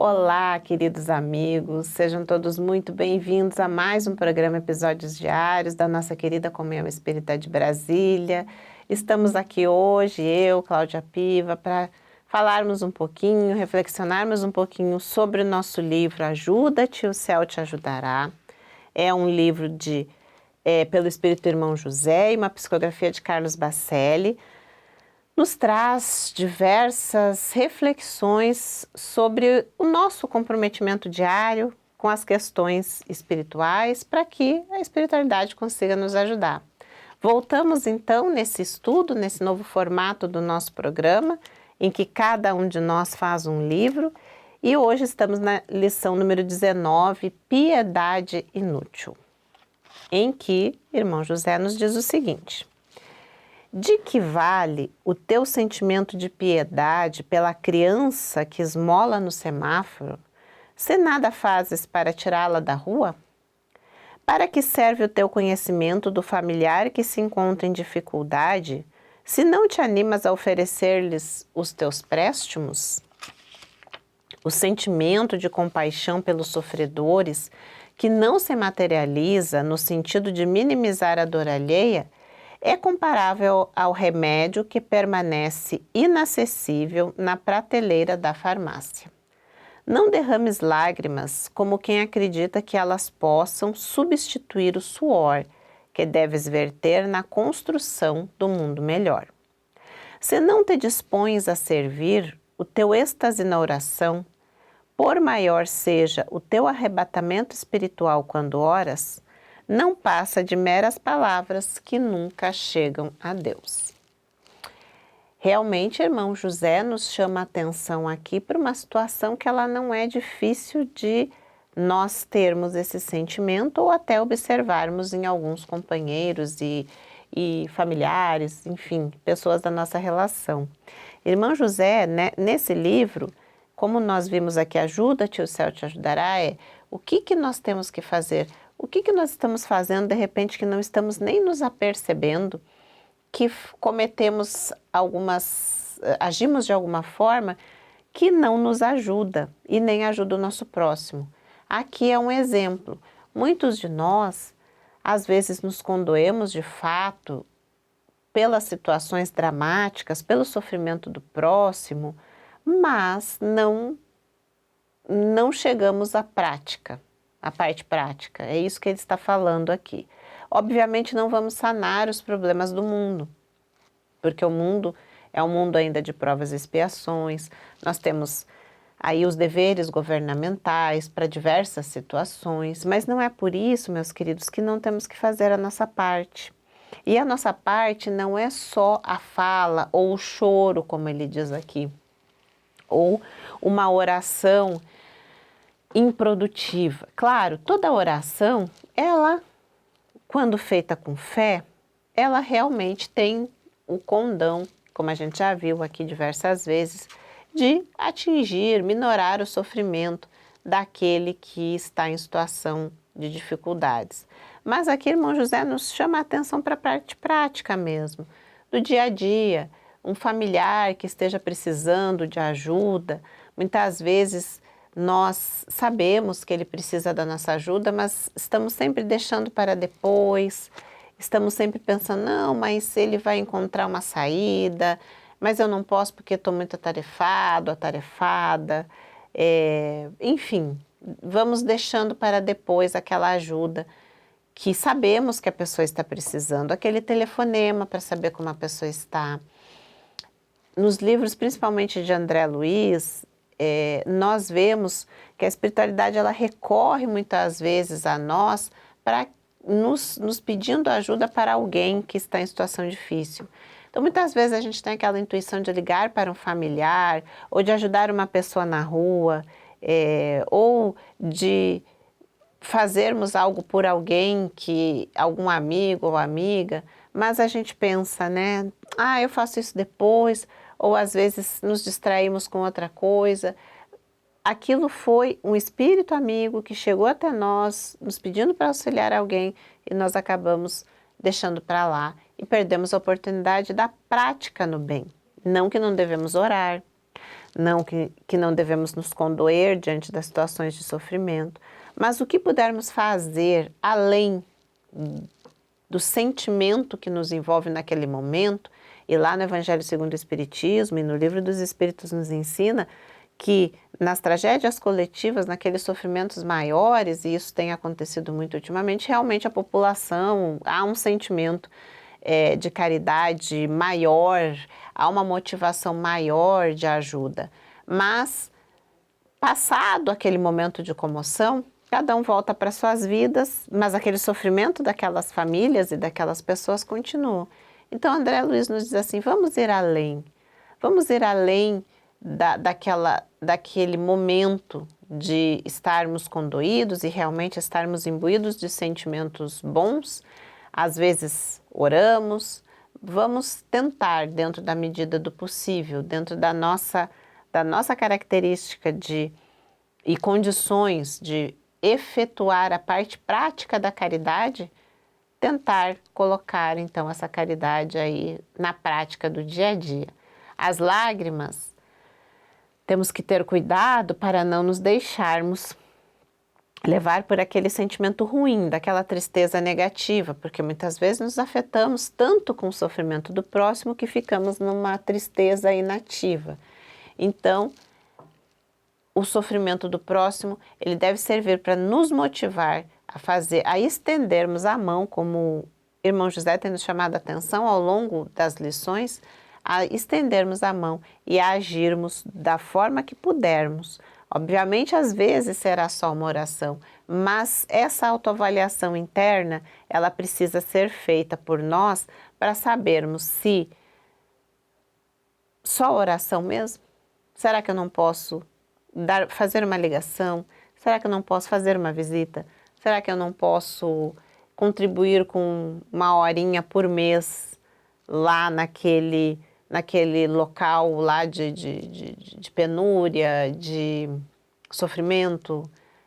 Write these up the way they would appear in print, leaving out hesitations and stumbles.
Olá, queridos amigos, sejam todos muito bem-vindos a mais um programa Episódios Diários da nossa querida Comunhão Espírita de Brasília. Estamos aqui hoje, eu, Cláudia Piva, para falarmos um pouquinho, reflexionarmos um pouquinho sobre o nosso livro Ajuda-te, o Céu te Ajudará. É um livro pelo Espírito Irmão José e uma psicografia de Carlos Bacelli. Nos traz diversas reflexões sobre o nosso comprometimento diário com as questões espirituais para que a espiritualidade consiga nos ajudar. Voltamos então nesse estudo, nesse novo formato do nosso programa, em que cada um de nós faz um livro, e hoje estamos na lição número 19, Piedade Inútil, em que Irmão José nos diz o seguinte: de que vale o teu sentimento de piedade pela criança que esmola no semáforo, se nada fazes para tirá-la da rua? Para que serve o teu conhecimento do familiar que se encontra em dificuldade, se não te animas a oferecer-lhes os teus préstimos? O sentimento de compaixão pelos sofredores, que não se materializa no sentido de minimizar a dor alheia, é comparável ao remédio que permanece inacessível na prateleira da farmácia. Não derrames lágrimas como quem acredita que elas possam substituir o suor que deves verter na construção do mundo melhor. Se não te dispões a servir, o teu êxtase na oração, por maior seja o teu arrebatamento espiritual quando oras, não passa de meras palavras que nunca chegam a Deus. Realmente, irmão José nos chama a atenção aqui para uma situação que ela não é difícil de nós termos esse sentimento ou até observarmos em alguns companheiros e familiares, enfim, pessoas da nossa relação. Irmão José, né, nesse livro, como nós vimos aqui, Ajuda-te, o Céu te Ajudará, o que nós temos que fazer? O que nós estamos fazendo, de repente, que não estamos nem nos apercebendo, que cometemos agimos de alguma forma que não nos ajuda e nem ajuda o nosso próximo. Aqui é um exemplo. Muitos de nós, às vezes, nos condoemos de fato pelas situações dramáticas, pelo sofrimento do próximo, mas não chegamos à prática. A parte prática, é isso que ele está falando aqui. Obviamente não vamos sanar os problemas do mundo, porque o mundo é um mundo ainda de provas e expiações, nós temos aí os deveres governamentais para diversas situações, mas não é por isso, meus queridos, que não temos que fazer a nossa parte. E a nossa parte não é só a fala ou o choro, como ele diz aqui, ou uma oração improdutiva. Claro, toda oração, ela, quando feita com fé, ela realmente tem o condão, como a gente já viu aqui diversas vezes, de atingir, minorar o sofrimento daquele que está em situação de dificuldades. Mas aqui, irmão José nos chama a atenção para a parte prática mesmo, do dia a dia. Um familiar que esteja precisando de ajuda, muitas vezes nós sabemos que ele precisa da nossa ajuda, mas estamos sempre deixando para depois, estamos sempre pensando, não, mas ele vai encontrar uma saída, mas eu não posso porque estou muito atarefado, atarefada, enfim, vamos deixando para depois aquela ajuda que sabemos que a pessoa está precisando, aquele telefonema para saber como a pessoa está. Nos livros, principalmente de André Luiz, nós vemos que a espiritualidade ela recorre muitas vezes a nós para nos pedindo ajuda para alguém que está em situação difícil. Então, muitas vezes a gente tem aquela intuição de ligar para um familiar, ou de ajudar uma pessoa na rua, ou de fazermos algo por alguém, algum amigo ou amiga, mas a gente pensa, né? Eu faço isso depois, ou às vezes nos distraímos com outra coisa. Aquilo foi um espírito amigo que chegou até nós, nos pedindo para auxiliar alguém, e nós acabamos deixando para lá e perdemos a oportunidade da prática no bem. Não que não devemos orar, não que não devemos nos condoer diante das situações de sofrimento, mas o que pudermos fazer além do sentimento que nos envolve naquele momento, e lá no Evangelho segundo o Espiritismo e no Livro dos Espíritos nos ensina que nas tragédias coletivas, naqueles sofrimentos maiores, e isso tem acontecido muito ultimamente, realmente a população, há um sentimento de caridade maior, há uma motivação maior de ajuda. Mas, passado aquele momento de comoção, cada um volta para suas vidas, mas aquele sofrimento daquelas famílias e daquelas pessoas continua. Então, André Luiz nos diz assim, vamos ir além daquele momento de estarmos condoídos e realmente estarmos imbuídos de sentimentos bons. Às vezes oramos, vamos tentar, dentro da medida do possível, dentro da nossa característica e condições de efetuar a parte prática da caridade, tentar colocar então essa caridade aí na prática do dia a dia. As lágrimas, temos que ter cuidado para não nos deixarmos levar por aquele sentimento ruim, daquela tristeza negativa, porque muitas vezes nos afetamos tanto com o sofrimento do próximo que ficamos numa tristeza inativa. Então, o sofrimento do próximo, ele deve servir para nos motivar a estendermos a mão, como o irmão José tem nos chamado a atenção ao longo das lições, a estendermos a mão e a agirmos da forma que pudermos. Obviamente, às vezes será só uma oração, mas essa autoavaliação interna, ela precisa ser feita por nós para sabermos se só oração mesmo? Será que eu não posso fazer uma ligação? Será que eu não posso fazer uma visita? Será que eu não posso contribuir com uma horinha por mês lá naquele local lá de penúria, de sofrimento?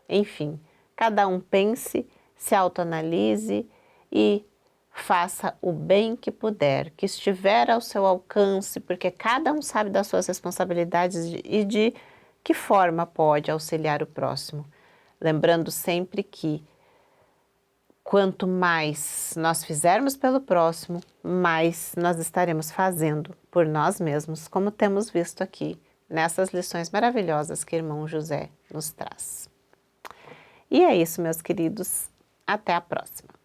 Enfim, cada um pense, se autoanalise e faça o bem que puder, que estiver ao seu alcance, porque cada um sabe das suas responsabilidades e de que forma pode auxiliar o próximo. Lembrando sempre que quanto mais nós fizermos pelo próximo, mais nós estaremos fazendo por nós mesmos, como temos visto aqui nessas lições maravilhosas que o irmão José nos traz. E é isso, meus queridos. Até a próxima.